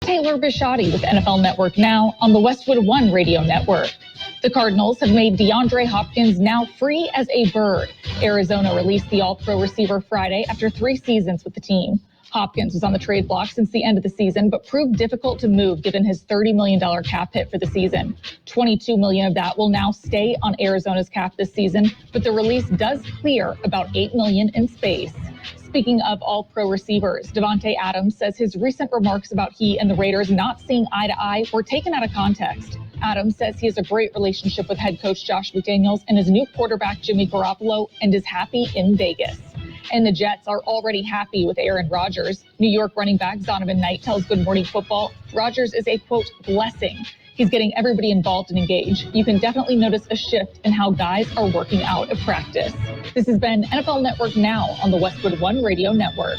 Taylor Bisciotti with NFL Network Now on the Westwood One Radio Network. The Cardinals have made DeAndre Hopkins now free as a bird. Arizona released the All-Pro receiver Friday after 3 seasons with the team. Hopkins was on the trade block since the end of the season, but proved difficult to move given his $30 million cap hit for the season. $22 million of that will now stay on Arizona's cap this season, but the release does clear about $8 million in space. Speaking of all-pro receivers, Davante Adams says his recent remarks about he and the Raiders not seeing eye to eye were taken out of context. Adams says he has a great relationship with head coach Josh McDaniels and his new quarterback Jimmy Garoppolo and is happy in Vegas. And the Jets are already happy with Aaron Rodgers. New York running back Zonovan Knight tells Good Morning Football Rodgers is a, quote, blessing. He's getting everybody involved and engaged. You can definitely notice a shift in how guys are working out at practice. This has been NFL Network Now on the Westwood One Radio Network.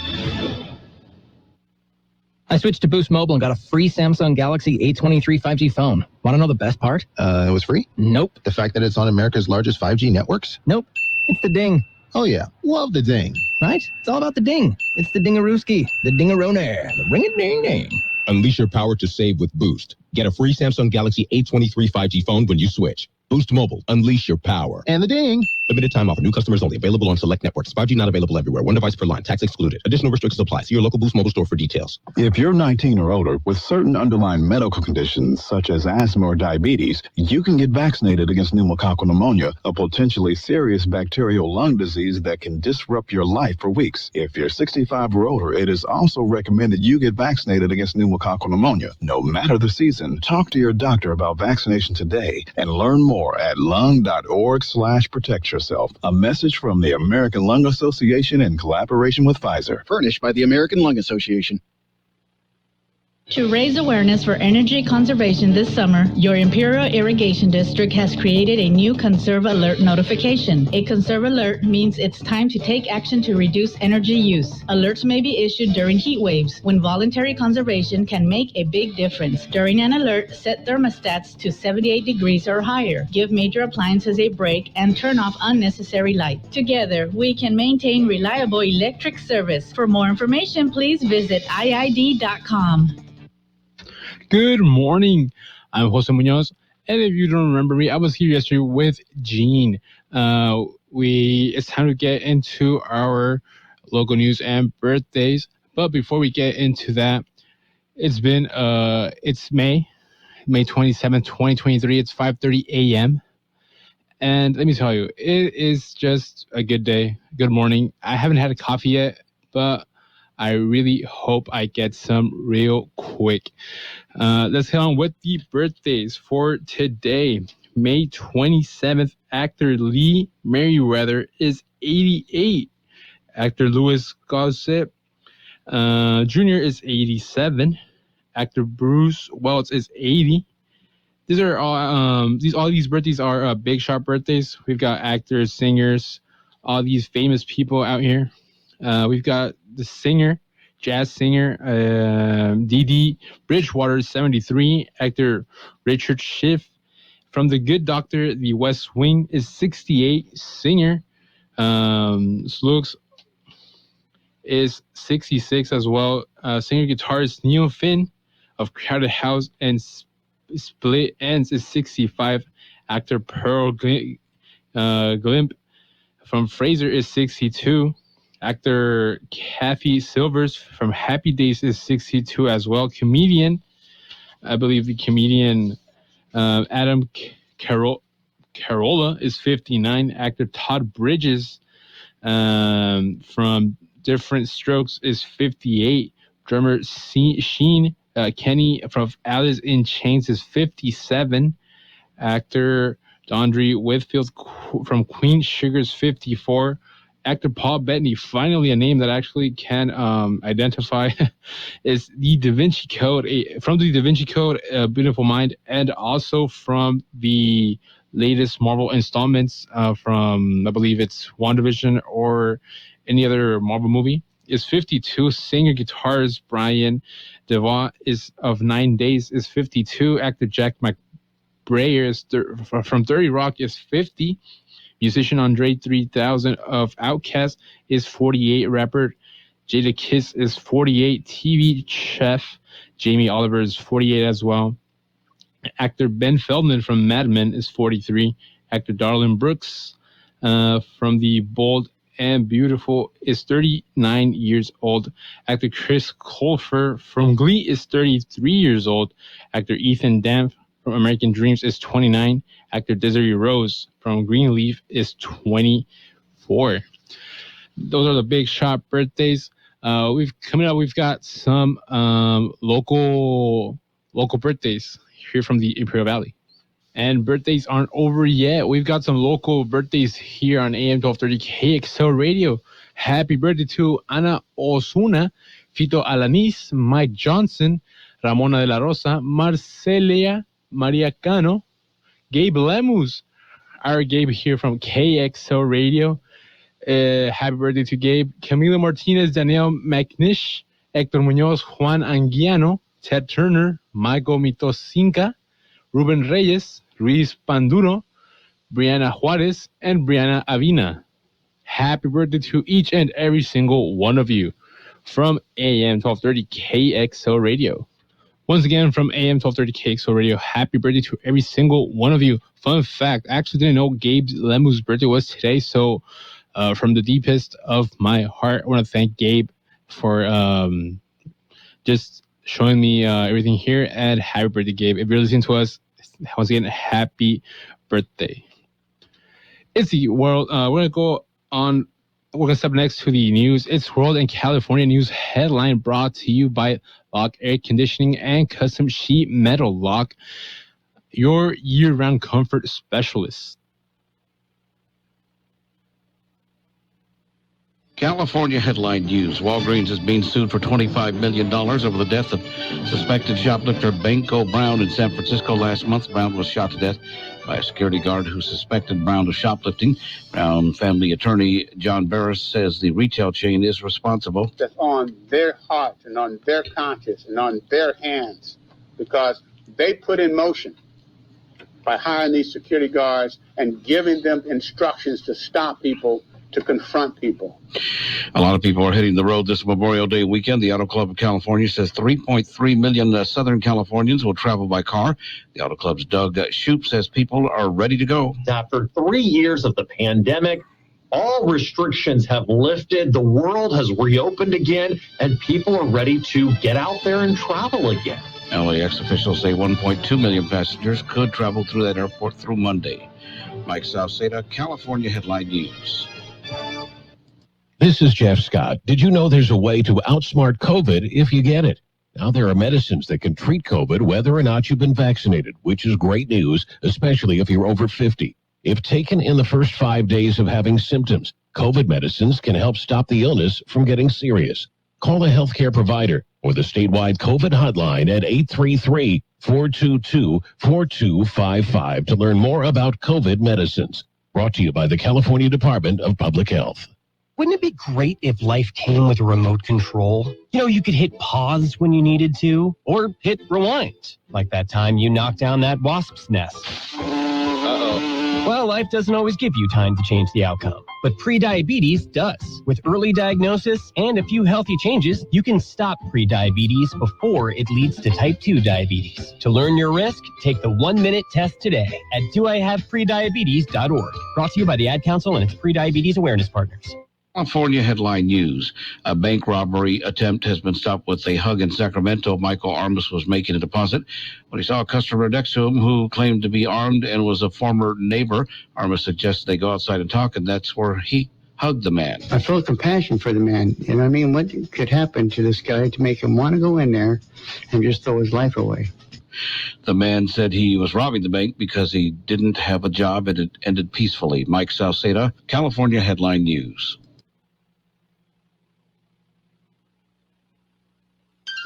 I switched to Boost Mobile and got a free Samsung Galaxy A23 5G phone. Want to know the best part? It was free? Nope. The fact that it's on America's largest 5G networks? Nope. It's the ding. Oh, yeah. Love the ding. Right? It's all about the ding. It's the dingarooski, the dingaroner, the ring-a-ding-ding. Unleash your power to save with Boost. Get a free Samsung Galaxy A23 5G phone when you switch. Boost Mobile. Unleash your power. And the ding. Limited time offer. New customers only. Available on select networks. 5G not available everywhere. One device per line. Tax excluded. Additional restrictions apply. See your local Boost Mobile store for details. If you're 19 or older with certain underlying medical conditions such as asthma or diabetes, you can get vaccinated against pneumococcal pneumonia, a potentially serious bacterial lung disease that can disrupt your life for weeks. If you're 65 or older, it is also recommended you get vaccinated against pneumococcal pneumonia. No matter the season, talk to your doctor about vaccination today and learn more at lung.org/protect yourself. A message from the American Lung Association in collaboration with Pfizer. Furnished by the American Lung Association. To raise awareness for energy conservation this summer, your Imperial Irrigation District has created a new Conserve Alert notification. A Conserve Alert means it's time to take action to reduce energy use. Alerts may be issued during heat waves, when voluntary conservation can make a big difference. During an alert, set thermostats to 78 degrees or higher. Give major appliances a break and turn off unnecessary lights. Together, we can maintain reliable electric service. For more information, please visit iid.com. Good morning. I'm Jose Munoz, and if you don't remember me, I was here yesterday with Gene. It's time to get into our local news and birthdays. But before we get into that, it's May 27th, 2023. It's 5:30 a.m. And let me tell you, it is just a good day. Good morning. I haven't had a coffee yet, but I really hope I get some real quick. Let's head on with the birthdays for today. May 27th, actor Lee Merriweather is 88. Actor Louis Gossett Jr. is 87. Actor Bruce Welch is 80. These are all these birthdays are big shot birthdays. We've got actors, singers, all these famous people out here. We've got the singer, jazz singer, Dee Dee Bridgewater, 73. Actor Richard Schiff from The Good Doctor, The West Wing, is 68. Singer Slooks is 66 as well. Singer guitarist Neil Finn of Crowded House and Split Ends is 65. Actor Pearl Glimp from Fraser is 62. Actor Kathy Silvers from Happy Days is 62 as well. Comedian, I believe the comedian Adam Carolla is 59. Actor Todd Bridges from Different Strokes is 58. Drummer Sheen Kenny from Alice in Chains is 57. Actor Dondre Whitfield from Queen Sugar is 54. Actor Paul Bettany, finally a name that actually can identify, is the Da Vinci Code, from the Da Vinci Code, Beautiful Mind, and also from the latest Marvel installments from, I believe it's WandaVision or any other Marvel movie, is 52. Singer guitarist Brian DeVaughn is of 9 Days is 52. Actor Jack McBrayer is from 30 Rock is 50. Musician Andre 3000 of Outkast is 48. Rapper Jada Kiss is 48. TV chef Jamie Oliver is 48 as well. Actor Ben Feldman from Mad Men is 43. Actor Darlene Brooks from The Bold and Beautiful is 39 years old. Actor Chris Colfer from Glee is 33 years old. Actor Ethan Damp from American Dreams is 29. Actor Desiree Rose from Greenleaf is 24. Those are the big shot birthdays. We've got some local birthdays here from the Imperial Valley. And birthdays aren't over yet. We've got some local birthdays here on AM 1230 KXO Radio. Happy birthday to Ana Osuna, Fito Alanis, Mike Johnson, Ramona de la Rosa, Marcelia Maria Cano, Gabe Lemus, our Gabe here from KXO Radio. Happy birthday to Gabe. Camila Martinez, Danielle McNish, Hector Munoz, Juan Anguiano, Ted Turner, Michael Mitosinca, Ruben Reyes, Luis Panduro, Brianna Juarez, and Brianna Avina. Happy birthday to each and every single one of you from AM 1230 KXO Radio. Once again, from AM 1230 KXO Radio, happy birthday to every single one of you. Fun fact, I actually didn't know Gabe Lemu's birthday was today, so from the deepest of my heart, I want to thank Gabe for just showing me everything here, and happy birthday, Gabe. If you're listening to us, once again, happy birthday. It's the world. We're going to step next to the news. It's World and California News headline brought to you by Lock Air Conditioning and Custom Sheet Metal. Lock, your year-round comfort specialist. California headline news. Walgreens is being sued for $25 million over the death of suspected shoplifter Banco Brown in San Francisco last month. Brown was shot to death by a security guard who suspected Brown of shoplifting. Brown family attorney John Barris says the retail chain is responsible. That's on their heart and on their conscience and on their hands, because they put in motion by hiring these security guards and giving them instructions to stop people, to confront people. A lot of people are hitting the road this Memorial Day weekend. The Auto Club of California says 3.3 million Southern Californians will travel by car. The Auto Club's Doug Shoup says people are ready to go. After 3 years of the pandemic, all restrictions have lifted, the world has reopened again, and people are ready to get out there and travel again. LAX officials say 1.2 million passengers could travel through that airport through Monday. Mike Sauceda, California Headline News. This is Jeff Scott. Did you know there's a way to outsmart COVID if you get it? Now there are medicines that can treat COVID whether or not you've been vaccinated, which is great news, especially if you're over 50. If taken in the first 5 days of having symptoms, COVID medicines can help stop the illness from getting serious. Call a healthcare provider or the statewide COVID hotline at 833-422-4255 to learn more about COVID medicines. Brought to you by the California Department of Public Health. Wouldn't it be great if life came with a remote control? You know, you could hit pause when you needed to, or hit rewind, like that time you knocked down that wasp's nest. Uh-oh. Well, life doesn't always give you time to change the outcome, but prediabetes does. With early diagnosis and a few healthy changes, you can stop prediabetes before it leads to type 2 diabetes. To learn your risk, take the 1-minute test today at doihaveprediabetes.org. Brought to you by the Ad Council and its prediabetes awareness partners. California Headline News. A bank robbery attempt has been stopped with a hug in Sacramento. Michael Armas was making a deposit when he saw a customer next to him who claimed to be armed and was a former neighbor. Armas suggested they go outside and talk, and that's where he hugged the man. I felt compassion for the man. And I mean, what could happen to this guy to make him want to go in there and just throw his life away? The man said he was robbing the bank because he didn't have a job and it ended peacefully. Mike Sauceda, California Headline News.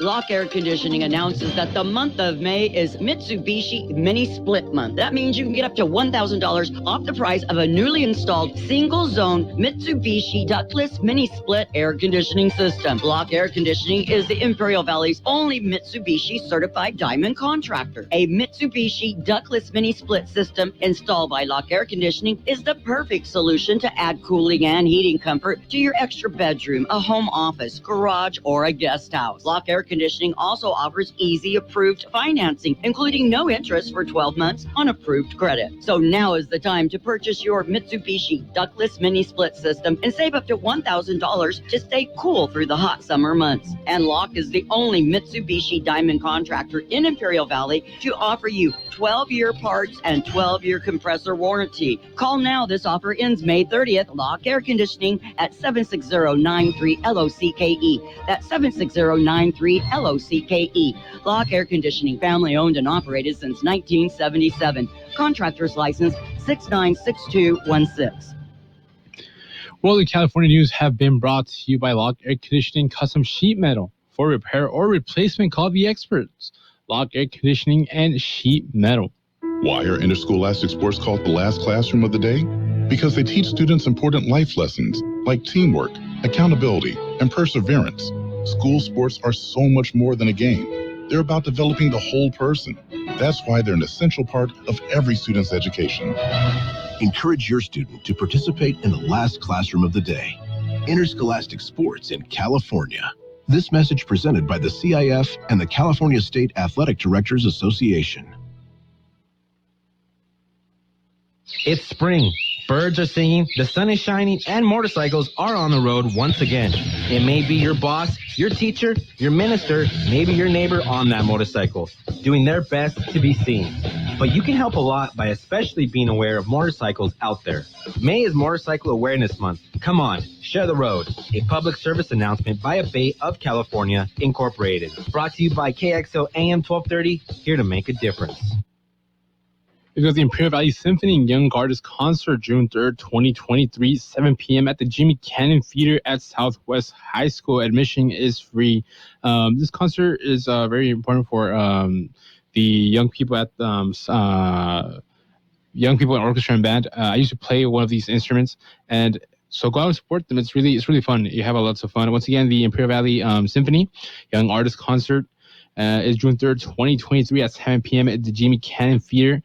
Lock Air Conditioning announces that the month of May is Mitsubishi Mini Split Month. That means you can get up to $1,000 off the price of a newly installed single-zone Mitsubishi ductless mini split air conditioning system. Lock Air Conditioning is the Imperial Valley's only Mitsubishi certified diamond contractor. A Mitsubishi ductless mini split system installed by Lock Air Conditioning is the perfect solution to add cooling and heating comfort to your extra bedroom, a home office, garage, or a guest house. Lock Air Conditioning also offers easy approved financing, including no interest for 12 months on approved credit. So now is the time to purchase your Mitsubishi ductless mini split system and save up to $1,000 to stay cool through the hot summer months. And Lock is the only Mitsubishi diamond contractor in Imperial Valley to offer you 12-year parts and 12-year compressor warranty. Call now. This offer ends May 30th. Lock Air Conditioning at 760-93-LOCKE. That's 760-93-LOCKE. Lock Air Conditioning, family owned and operated since 1977. Contractor's license 696216. Well, the California news have been brought to you by Lock Air Conditioning Custom Sheet Metal. For repair or replacement, call the experts. Lock Air Conditioning and Sheet Metal. Why are interscholastic sports called the last classroom of the day? Because they teach students important life lessons like teamwork, accountability, and perseverance. School sports are so much more than a game. They're about developing the whole person. That's why they're an essential part of every student's education. Encourage your student to participate in the last classroom of the day. Interscholastic sports in California. This message presented by the CIF and the California State Athletic Directors Association. It's spring. Birds are singing, the sun is shining, and motorcycles are on the road once again. It may be your boss, your teacher, your minister, maybe your neighbor on that motorcycle, doing their best to be seen. But you can help a lot by especially being aware of motorcycles out there. May is Motorcycle Awareness Month. Come on, share the road. A public service announcement by a Bay of California Incorporated. Brought to you by KXO AM 1230, here to make a difference. We've got the Imperial Valley Symphony and Young Artist Concert, June 3rd, 2023, 7 p.m. at the Jimmy Cannon Theater at Southwest High School. Admission is free. This concert is very important for the young people at young people in orchestra and band. I used to play one of these instruments, and so go out and support them. It's really fun. You have lots of fun. Once again, the Imperial Valley Symphony Young Artist Concert is June 3rd, 2023 at 7 p.m. at the Jimmy Cannon Theater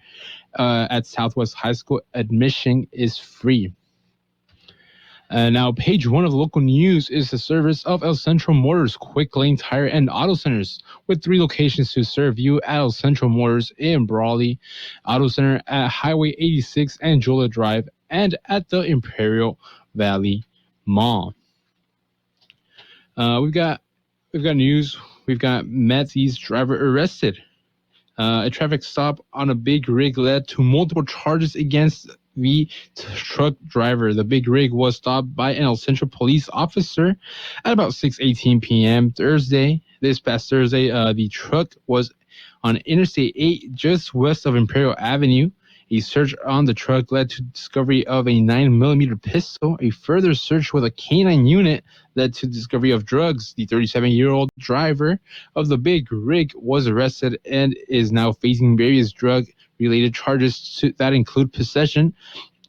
at Southwest High School. Admission is free. Now, page 1 of the local news is the service of El Centro Motors Quick Lane Tire and Auto Centers, with 3 locations to serve you at El Centro Motors in Brawley, Auto Center at Highway 86 and Jola Drive, and at the Imperial Valley Mall. We've got news. We've got Matt's driver arrested. A traffic stop on a big rig led to multiple charges against the truck driver. The big rig was stopped by an El Centro police officer at about 6:18 p.m. This past Thursday. The truck was on Interstate 8 just west of Imperial Avenue. A search on the truck led to discovery of a 9mm pistol. A further search with a canine unit led to discovery of drugs. The 37-year-old driver of the big rig was arrested and is now facing various drug-related charges that include possession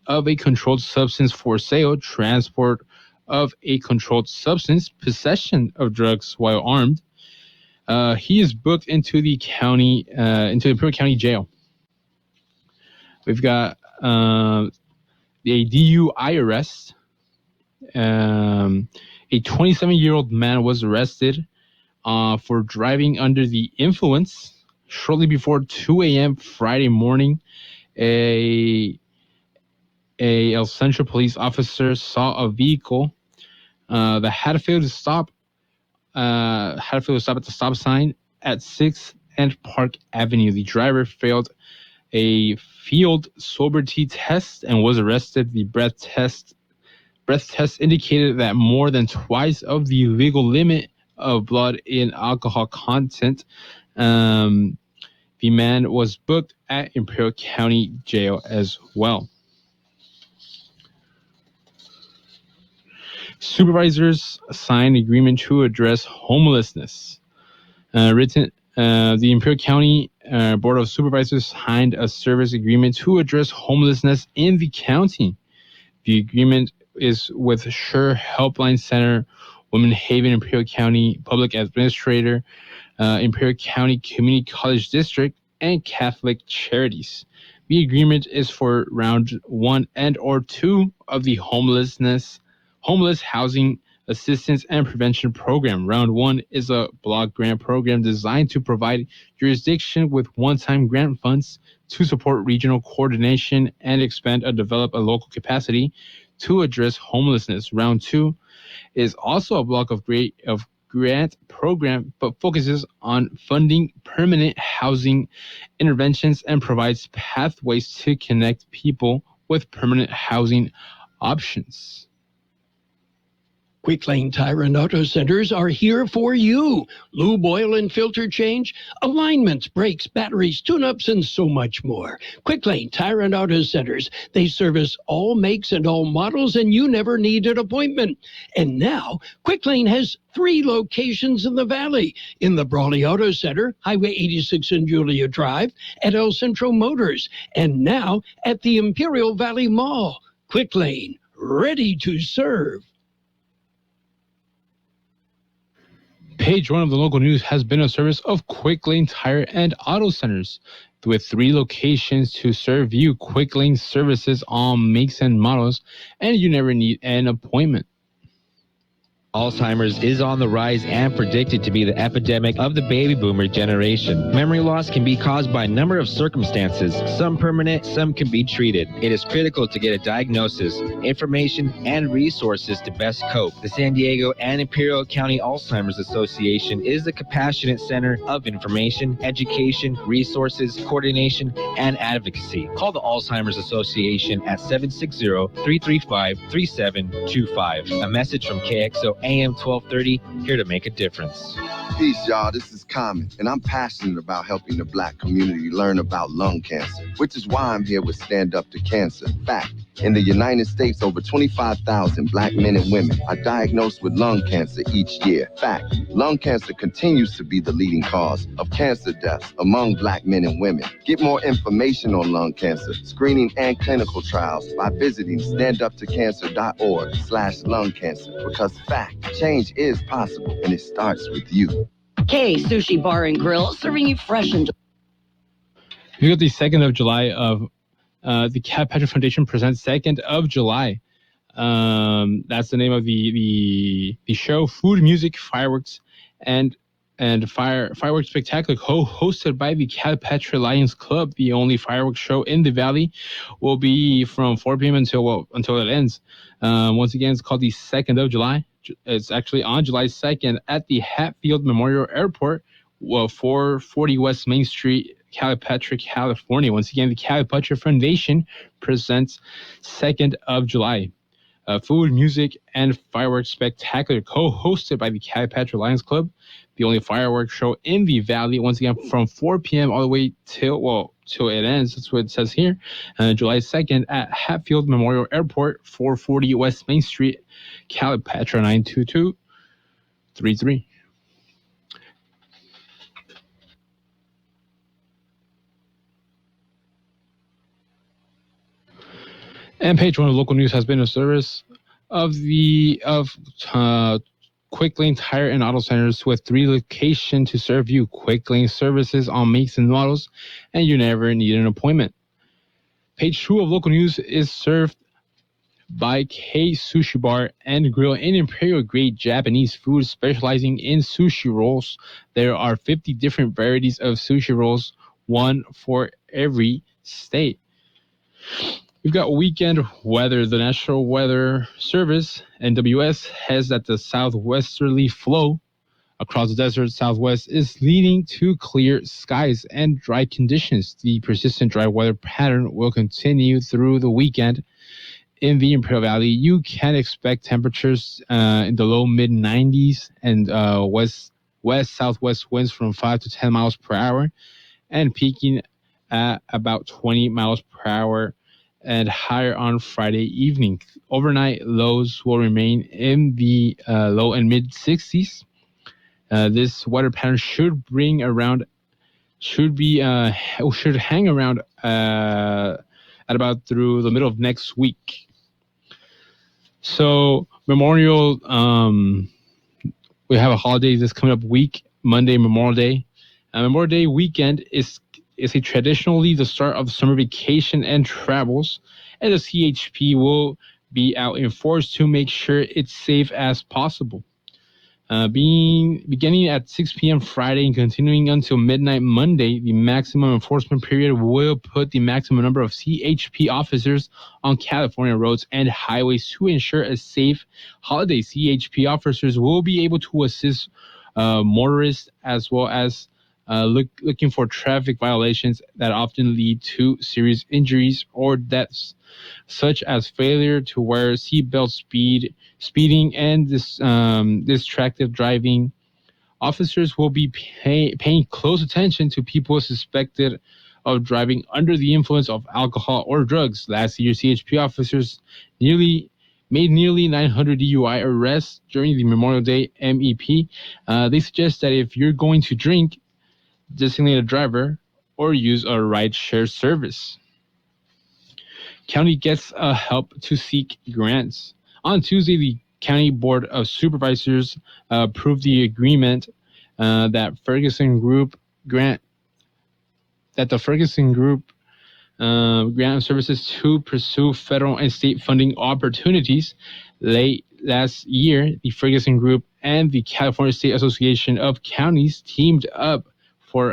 of a controlled substance for sale, transport of a controlled substance, possession of drugs while armed. He is booked into the Imperial County Jail. We've got a DUI arrest. A 27-year-old man was arrested for driving under the influence shortly before 2 a.m. Friday morning. A El Centro police officer saw a vehicle that had failed to stop. At the stop sign at 6th and Park Avenue. The driver failed a field sobriety test and was arrested. The breath test indicated that more than twice of the legal limit of blood in alcohol content. The man was booked at Imperial County Jail as well. Supervisors signed agreement to address homelessness. The Imperial County Board of Supervisors signed a service agreement to address homelessness in the county. The agreement is with Sure Helpline Center, Women Haven Imperial County Public Administrator, Imperial County Community College District, and Catholic Charities. The agreement is for round 1 and or 2 of the homeless housing assistance and prevention program. Round 1 is a block grant program designed to provide jurisdiction with one-time grant funds to support regional coordination and expand or develop a local capacity to address homelessness. Round 2 is also a block of grant program, but focuses on funding permanent housing interventions and provides pathways to connect people with permanent housing options. Quick Lane Tire and Auto Centers are here for you. Lube, oil, and filter change, alignments, brakes, batteries, tune-ups, and so much more. Quick Lane Tire and Auto Centers. They service all makes and all models, and you never need an appointment. And now, Quick Lane has 3 locations in the Valley. In the Brawley Auto Center, Highway 86 and Julia Drive, at El Centro Motors, and now at the Imperial Valley Mall. Quick Lane, ready to serve. Page 1 of the local news has been a service of Quick Lane Tire and Auto Centers. With 3 locations to serve you, Quick Lane services all makes and models, and you never need an appointment. Alzheimer's is on the rise and predicted to be the epidemic of the baby boomer generation. Memory loss can be caused by a number of circumstances, some permanent, some can be treated. It is critical to get a diagnosis, information, and resources to best cope. The San Diego and Imperial County Alzheimer's Association is the compassionate center of information, education, resources, coordination, and advocacy. Call the Alzheimer's Association at 760-335-3725. A message from KXO AM 1230, here to make a difference. Peace, y'all. This is Common, and I'm passionate about helping the Black community learn about lung cancer, which is why I'm here with Stand Up to Cancer. Fact, in the United States, over 25,000 Black men and women are diagnosed with lung cancer each year. Fact, lung cancer continues to be the leading cause of cancer deaths among Black men and women. Get more information on lung cancer, screening, and clinical trials by visiting standuptocancer.org/lung cancer, because fact, change is possible, and it starts with you. K Sushi Bar and Grill, serving you fresh and... We got the 2nd of July of the Calipatria Foundation presents 2nd of July. That's the name of the show. Food, music, fireworks, and fireworks spectacular hosted by the Calipatria Lions Club. The only fireworks show in the Valley will be from 4 p.m. until it ends. Once again, it's called the 2nd of July. It's actually on July 2nd at the Hatfield Memorial Airport, 440 West Main Street, Calipatria, California. Once again, the Calipatria Foundation presents 2nd of July. Food, music, and fireworks spectacular co-hosted by the Calipatria Lions Club. The only fireworks show in the Valley, once again, from 4 p.m. all the way till it ends. That's what it says here. July 2nd at Hatfield Memorial Airport, 440 West Main Street, Calipatria 92233. And page 1 of local news has been a service of Quick Lane Tire and Auto Centers with 3 locations to serve you. Quick Lane services on makes and models, and you never need an appointment. Page 2 of local news is served by K Sushi Bar and Grill, an imperial grade Japanese food specializing in sushi rolls. There are 50 different varieties of sushi rolls, one for every state. We've got weekend weather. The National Weather Service, NWS, has that the southwesterly flow across the desert southwest is leading to clear skies and dry conditions. The persistent dry weather pattern will continue through the weekend. In the Imperial Valley, you can expect temperatures in the low mid-90s and west-southwest winds from 5 to 10 miles per hour and peaking at about 20 miles per hour and higher on Friday evening. Overnight lows will remain in the low and mid 60s. This weather pattern should hang around at about through the middle of next week. So Memorial, we have a holiday this coming up week, Monday, Memorial Day. Memorial Day weekend is traditionally the start of summer vacation and travels, and the CHP will be out in force to make sure it's safe as possible. Beginning at 6 p.m. Friday and continuing until midnight Monday, the maximum enforcement period will put the maximum number of CHP officers on California roads and highways to ensure a safe holiday. CHP officers will be able to assist motorists as well as looking for traffic violations that often lead to serious injuries or deaths, such as failure to wear seatbelt, speeding, and distracted driving. Officers will be paying close attention to people suspected of driving under the influence of alcohol or drugs. Last year, CHP officers made nearly 900 DUI arrests during the Memorial Day MEP. They suggest that if you're going to drink, designate a driver or use a ride-share service. County gets help to seek grants. On Tuesday, the County Board of Supervisors approved the agreement that the Ferguson Group grant services to pursue federal and state funding opportunities. Late last year, the Ferguson Group and the California State Association of Counties teamed up for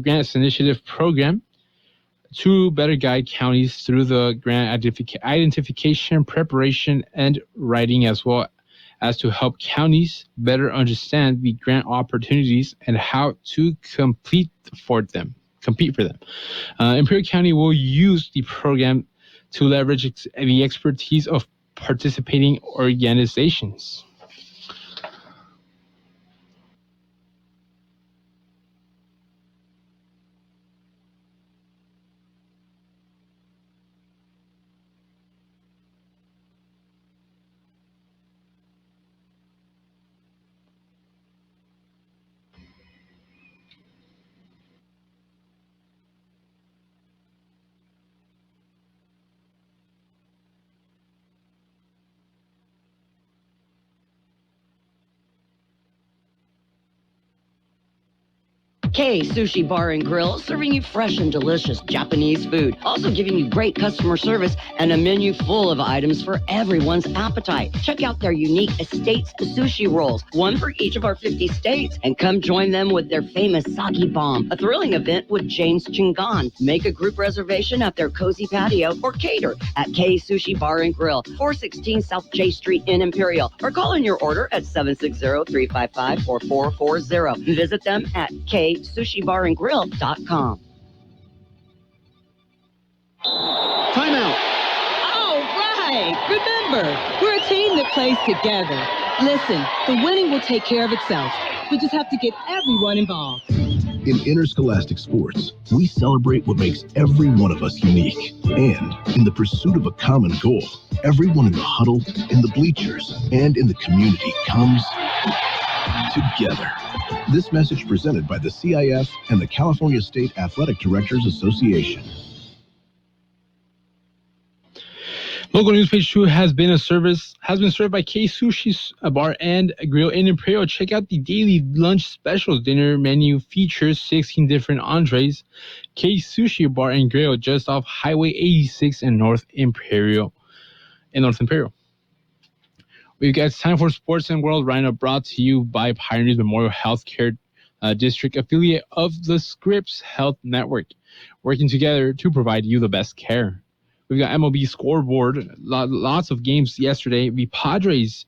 grants initiative program to better guide counties through the grant identification, preparation, and writing, as well as to help counties better understand the grant opportunities and how to compete for them. Imperial County will use the program to leverage the expertise of participating organizations. K Sushi Bar and Grill, serving you fresh and delicious Japanese food. Also giving you great customer service and a menu full of items for everyone's appetite. Check out their unique Estates sushi rolls, one for each of our 50 states. And come join them with their famous sake bomb, a thrilling event with James Chingon. Make a group reservation at their cozy patio or cater at K Sushi Bar and Grill, 416 South J Street in Imperial. Or call in your order at 760-355-4440. Visit them at KSushiBarandGrill.com. Timeout. All right. Remember, we're a team that plays together. Listen, the winning will take care of itself. We just have to get everyone involved. In interscholastic sports, we celebrate what makes every one of us unique. And in the pursuit of a common goal, everyone in the huddle, in the bleachers, and in the community comes together. This message presented by the CIF and the California State Athletic Directors Association. Local news page 2 has been served by K Sushi Bar and Grill in Imperial. Check out the daily lunch specials. Dinner menu features 16 different entrees. K Sushi Bar and Grill, just off Highway 86 in North Imperial. We've got time for Sports and World Roundup, brought to you by Pioneers Memorial Healthcare District, affiliate of the Scripps Health Network, working together to provide you the best care. We've got MLB scoreboard, lots of games yesterday. The Padres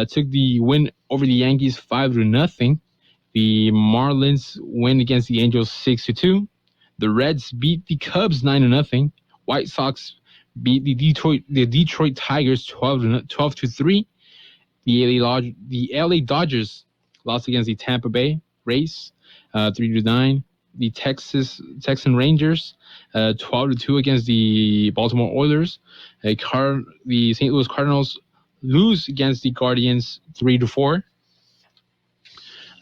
took the win over the Yankees 5-0. The Marlins win against the Angels 6-2. The Reds beat the Cubs 9-0. White Sox beat the Detroit Tigers 12-3. The LA Dodgers lost against the Tampa Bay Rays 3-9. The Texan Rangers 12-2 against the Baltimore Oilers. The St. Louis Cardinals lose against the Guardians 3-4.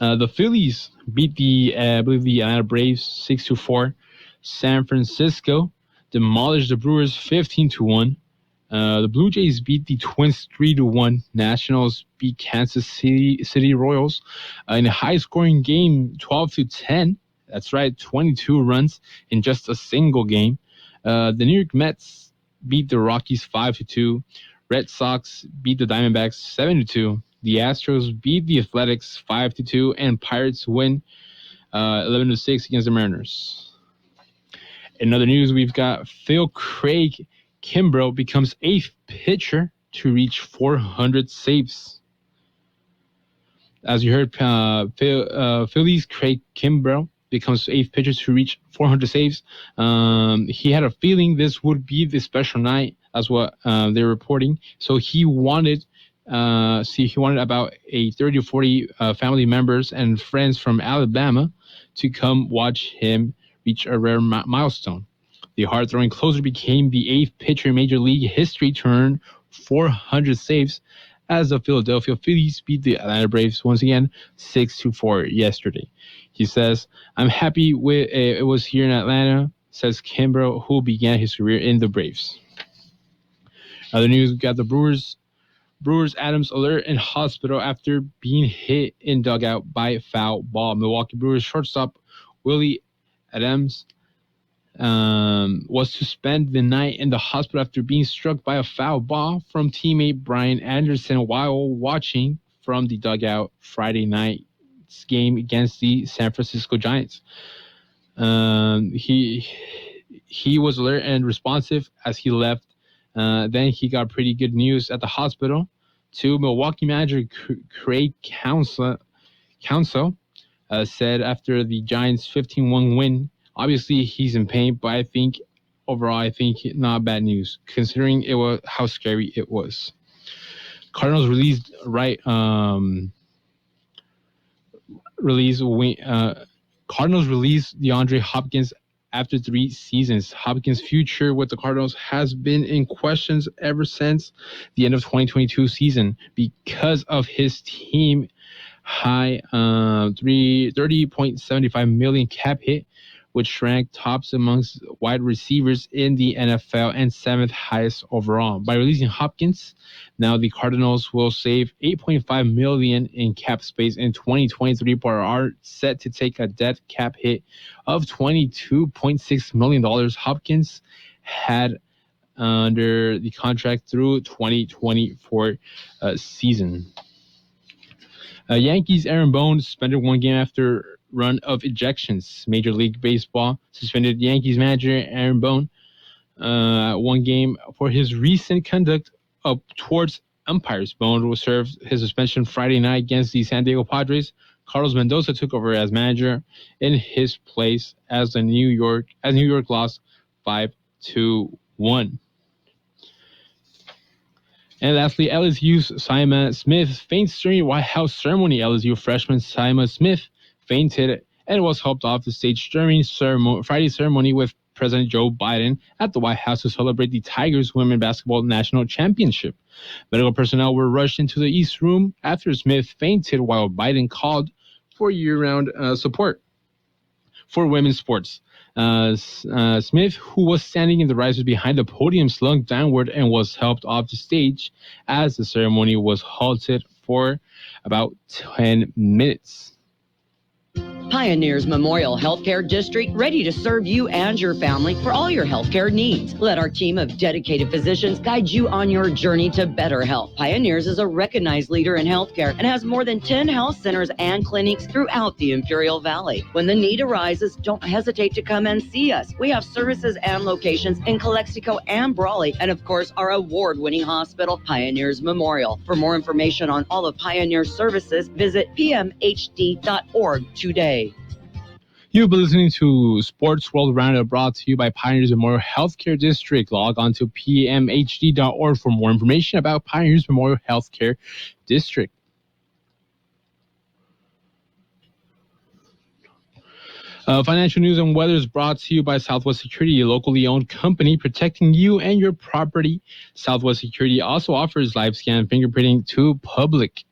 The Phillies beat the Atlanta Braves 6-4. San Francisco demolished the Brewers 15-1. The Blue Jays beat the Twins 3-1. Nationals beat Kansas City Royals in a high-scoring game, 12-10. That's right, 22 runs in just a single game. The New York Mets beat the Rockies 5-2. Red Sox beat the Diamondbacks 7-2. The Astros beat the Athletics 5-2, and Pirates win 11-6 against the Mariners. In other news, we've got Phil Craig Kimbrough becomes 8th pitcher to reach 400 saves. As you heard, Phillies Craig Kimbrough becomes 8th pitcher to reach 400 saves. He had a feeling this would be the special night. That's what they're reporting. So he wanted about 30 or 40 family members and friends from Alabama to come watch him reach a rare milestone. The hard-throwing closer became the 8th pitcher in Major League history to earn 400 saves as the Philadelphia Phillies beat the Atlanta Braves once again 6-4 yesterday. He says, "I'm happy with it was here in Atlanta," says Kimbrough, who began his career in the Braves. Other news, we've got the Brewers Adams alert in hospital after being hit in dugout by foul ball. Milwaukee Brewers shortstop Willie Adams was to spend the night in the hospital after being struck by a foul ball from teammate Brian Anderson while watching from the dugout Friday night's game against the San Francisco Giants. He was alert and responsive as he left. Then he got pretty good news at the hospital. To Milwaukee manager Craig Counsell said after the Giants' 15-1 win, obviously he's in pain, but I think overall, not bad news considering how scary it was. Cardinals released DeAndre Hopkins after 3 seasons. Hopkins' future with the Cardinals has been in questions ever since the end of 2022 season because of his team high $30.75 million cap hit, which ranked tops amongst wide receivers in the NFL and 7th highest overall. By releasing Hopkins, now the Cardinals will save $8.5 million in cap space in 2023, but are set to take a dead cap hit of $22.6 million. Hopkins had under the contract through 2024 season. Yankees Aaron Boone suspended 1 game after run of ejections. Major League Baseball suspended Yankees manager Aaron Boone 1 game for his recent conduct up towards umpires. Boone will serve his suspension Friday night against the San Diego Padres. Carlos Mendoza took over as manager in his place as New York lost 5-1. And lastly, LSU's Simon Smith faints during White House ceremony. LSU freshman Simon Smith fainted and was helped off the stage during Friday's ceremony with President Joe Biden at the White House to celebrate the Tigers women's basketball national championship. Medical personnel were rushed into the East Room after Smith fainted while Biden called for year-round support for women's sports. Smith, who was standing in the risers behind the podium, slunk downward and was helped off the stage as the ceremony was halted for about 10 minutes. Pioneers Memorial Healthcare District, ready to serve you and your family for all your healthcare needs. Let our team of dedicated physicians guide you on your journey to better health. Pioneers is a recognized leader in healthcare and has more than 10 health centers and clinics throughout the Imperial Valley. When the need arises, don't hesitate to come and see us. We have services and locations in Calexico and Brawley, and of course, our award-winning hospital, Pioneers Memorial. For more information on all of Pioneer's services, visit pmhd.org today. You've been listening to Sports World Roundup, brought to you by Pioneers Memorial Healthcare District. Log on to pmhd.org for more information about Pioneers Memorial Healthcare District. Financial news and weather is brought to you by Southwest Security, a locally owned company protecting you and your property. Southwest Security also offers live scan fingerprinting to public.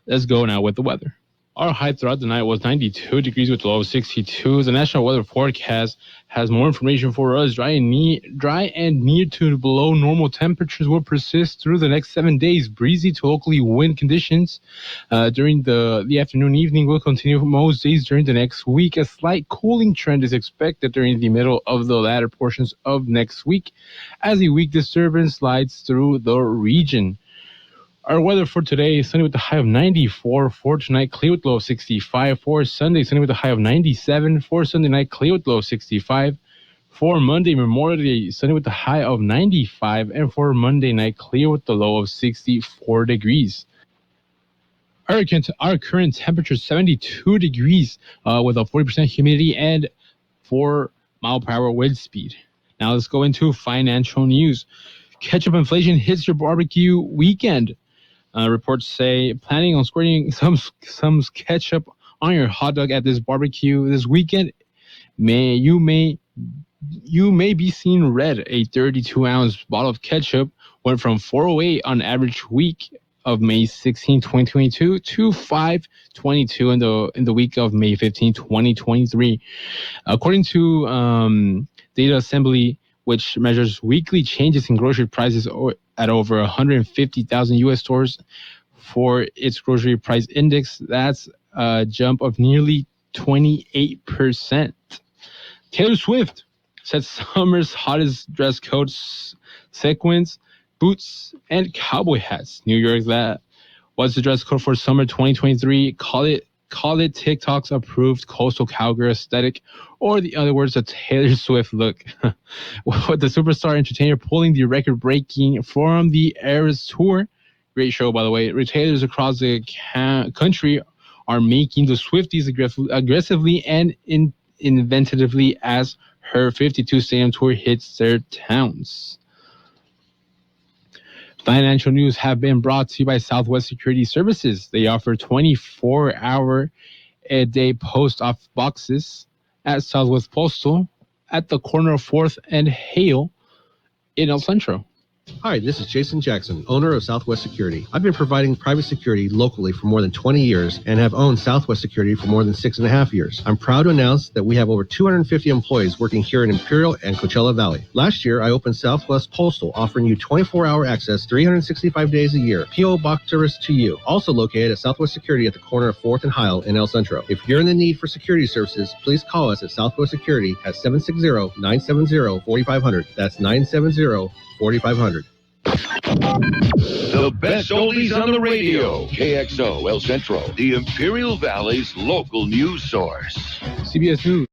Let's go now with the weather. Our high throughout the night was 92 degrees with a low of 62. The National Weather Forecast has more information for us. Dry and near to below normal temperatures will persist through the next 7 days. Breezy to locally wind conditions during the afternoon evening will continue for most days during the next week. A slight cooling trend is expected during the middle of the latter portions of next week as a weak disturbance slides through the region. Our weather for today is sunny with a high of 94. For tonight, clear with low of 65. For Sunday, sunny with a high of 97. For Sunday night, clear with low of 65. For Monday, Memorial Day, sunny with a high of 95. And for Monday night, clear with the low of 64 degrees. Our current temperature is 72 degrees with a 40% humidity and 4 mile per hour wind speed. Now let's go into financial news. Ketchup inflation hits your barbecue weekend. Reports say planning on squirting some ketchup on your hot dog at this barbecue this weekend. You may be seeing red. A 32-ounce bottle of ketchup went from $4.08 on average week of May 16, 2022 to $5.22 in the week of May 15, 2023. According to Data Assembly, which measures weekly changes in grocery prices at over 150,000 U.S. stores for its grocery price index. That's a jump of nearly 28%. Taylor Swift sets summer's hottest dress codes, sequins, boots, and cowboy hats. New York, that was the dress code for summer 2023. Call it TikTok's approved coastal cowgirl aesthetic, or the other words, a Taylor Swift look. With the superstar entertainer pulling the record-breaking from the Eras Tour. Great show, by the way. Retailers across the country are making the Swifties aggressively and inventively as her 52 stadium tour hits their towns. Financial news have been brought to you by Southwest Security Services. They offer 24-hour-a-day post office boxes at Southwest Postal at the corner of 4th and Hale in El Centro. Hi, this is Jason Jackson, owner of Southwest Security. I've been providing private security locally for more than 20 years and have owned Southwest Security for more than 6.5 years. I'm proud to announce that we have over 250 employees working here in Imperial and Coachella Valley. Last year, I opened Southwest Postal, offering you 24-hour access 365 days a year. P.O. Box service to you. Also located at Southwest Security at the corner of 4th and Hyle in El Centro. If you're in the need for security services, please call us at Southwest Security at 760-970-4500. That's 970-4500. The best oldies on the radio. KXO El Centro, the Imperial Valley's local news source. CBS News.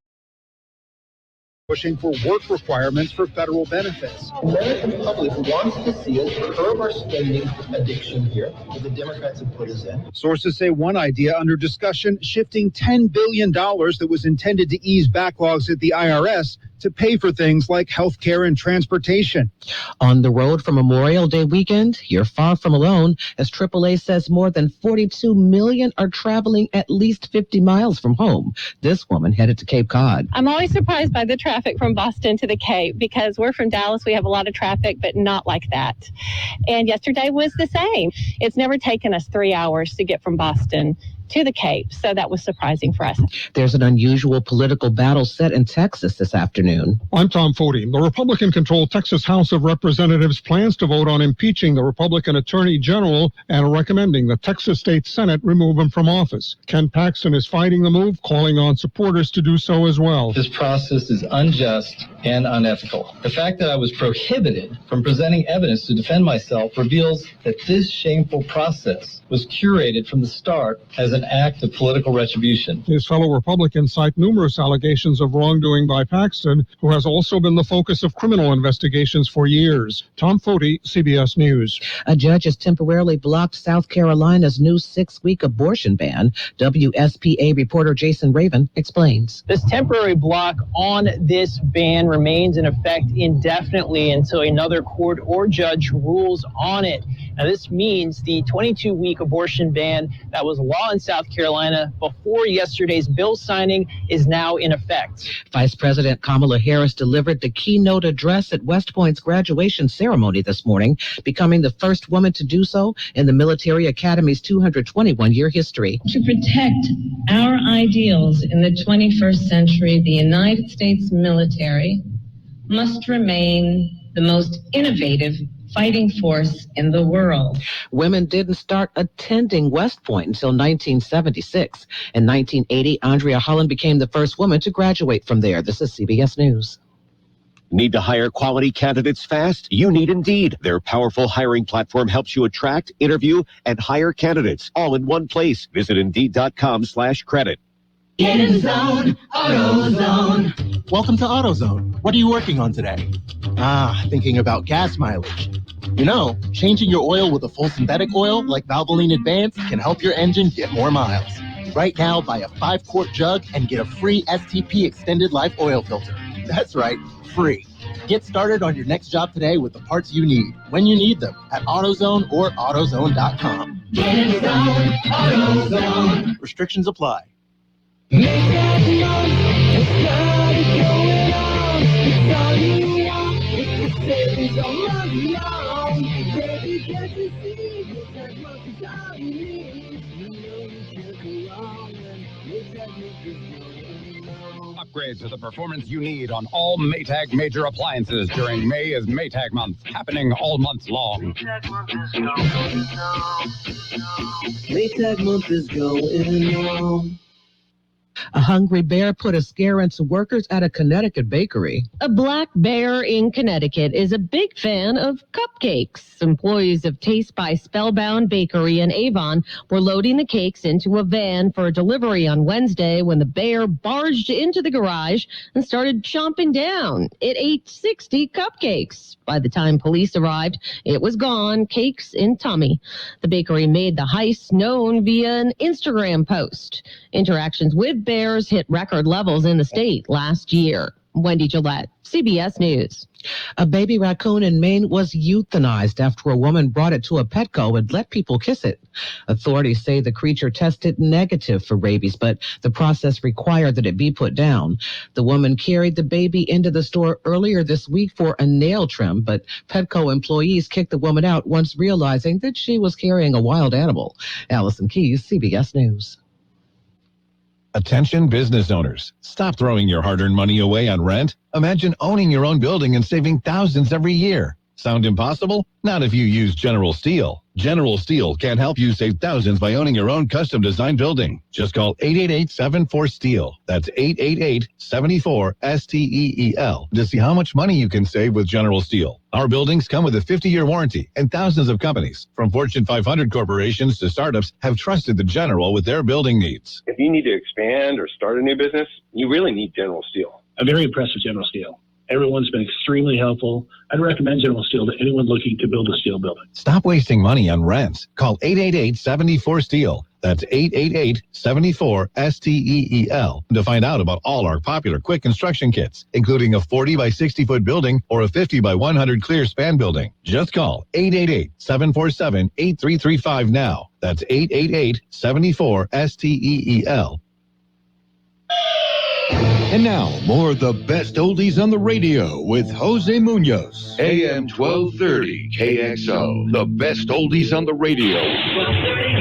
Pushing for work requirements for federal benefits. The American public wants to see us curb our spending addiction here that the Democrats have put us in. Sources say one idea under discussion, shifting $10 billion that was intended to ease backlogs at the IRS to pay for things like health care and transportation. On the road for Memorial Day weekend, you're far from alone, as AAA says more than 42 million are traveling at least 50 miles from home. This woman headed to Cape Cod. I'm always surprised by the traffic from Boston to the Cape because we're from Dallas. We have a lot of traffic, but not like that. And yesterday was the same. It's never taken us 3 hours to get from Boston to the Cape, so that was surprising for us. There's an unusual political battle set in Texas this afternoon. I'm Tom Foti. The Republican-controlled Texas House of Representatives plans to vote on impeaching the Republican Attorney General and recommending the Texas State Senate remove him from office. Ken Paxton is fighting the move, calling on supporters to do so as well. This process is unjust and unethical. The fact that I was prohibited from presenting evidence to defend myself reveals that this shameful process was curated from the start as an act of political retribution. His fellow Republicans cite numerous allegations of wrongdoing by Paxton, who has also been the focus of criminal investigations for years. Tom Foti, CBS News. A judge has temporarily blocked South Carolina's new 6-week abortion ban. WSPA reporter Jason Raven explains. This temporary block on this ban remains in effect indefinitely until another court or judge rules on it. Now, this means the 22-week abortion ban that was law in South Carolina before yesterday's bill signing is now in effect. Vice President Kamala Harris delivered the keynote address at West Point's graduation ceremony this morning, becoming the first woman to do so in the military academy's 221-year history. To protect our ideals in the 21st century, the United States military must remain the most innovative fighting force in the world. Women didn't start attending West Point until 1976. In 1980, Andrea Holland became the first woman to graduate from there. This is CBS News. Need to hire quality candidates fast? You need Indeed. Their powerful hiring platform helps you attract, interview, and hire candidates all in one place. Visit Indeed.com/credit. Get in the zone, AutoZone. Welcome to AutoZone. What are you working on today? Thinking about gas mileage. You know, changing your oil with a full synthetic oil like Valvoline Advanced can help your engine get more miles. Right now, buy a 5-quart jug and get a free STP extended life oil filter. That's right, free. Get started on your next job today with the parts you need, when you need them, at AutoZone or AutoZone.com. Get in the zone, AutoZone. Restrictions apply. Make that noise, it's not going on. It's all you want, it's the savings all along. Baby, can't you see, it's that much is all you need. You know you can't go wrong, and it's that much is going on. Upgrade to the performance you need on all Maytag major appliances during May is Maytag month, happening all month long. Maytag month is going on. A hungry bear put a scare into workers at a Connecticut bakery. A black bear in Connecticut is a big fan of cupcakes. Employees of Taste by Spellbound Bakery in Avon were loading the cakes into a van for a delivery on Wednesday when the bear barged into the garage and started chomping down. It ate 60 cupcakes. By the time police arrived, it was gone, cakes in tummy. The bakery made the heist known via an Instagram post. Interactions with bears hit record levels in the state last year. Wendy Gillette, CBS News. A baby raccoon in Maine was euthanized after a woman brought it to a Petco and let people kiss it. Authorities say the creature tested negative for rabies, but the process required that it be put down. The woman carried the baby into the store earlier this week for a nail trim, but Petco employees kicked the woman out once realizing that she was carrying a wild animal. Allison Keyes, CBS News. Attention business owners. Stop throwing your hard-earned money away on rent. Imagine owning your own building and saving thousands every year. Sound impossible? Not if you use General Steele. General Steele can help you save thousands by owning your own custom-designed building. Just call 888-74-STEEL. That's 888-74-STEEL to see how much money you can save with General Steele. Our buildings come with a 50-year warranty, and thousands of companies, from Fortune 500 corporations to startups, have trusted the General with their building needs. If you need to expand or start a new business, you really need General Steele. I'm very impressed with General Steele. Everyone's been extremely helpful. I'd recommend General Steele to anyone looking to build a steel building. Stop wasting money on rents. Call 888-74-STEEL. That's 888-74-STEEL to find out about all our popular quick construction kits, including a 40 by 60 foot building or a 50 by 100 clear span building. Just call 888-747-8335 now. That's 888-74-STEEL. And now, more of the best oldies on the radio with Jose Munoz. AM 1230 KXO, the best oldies on the radio. 1230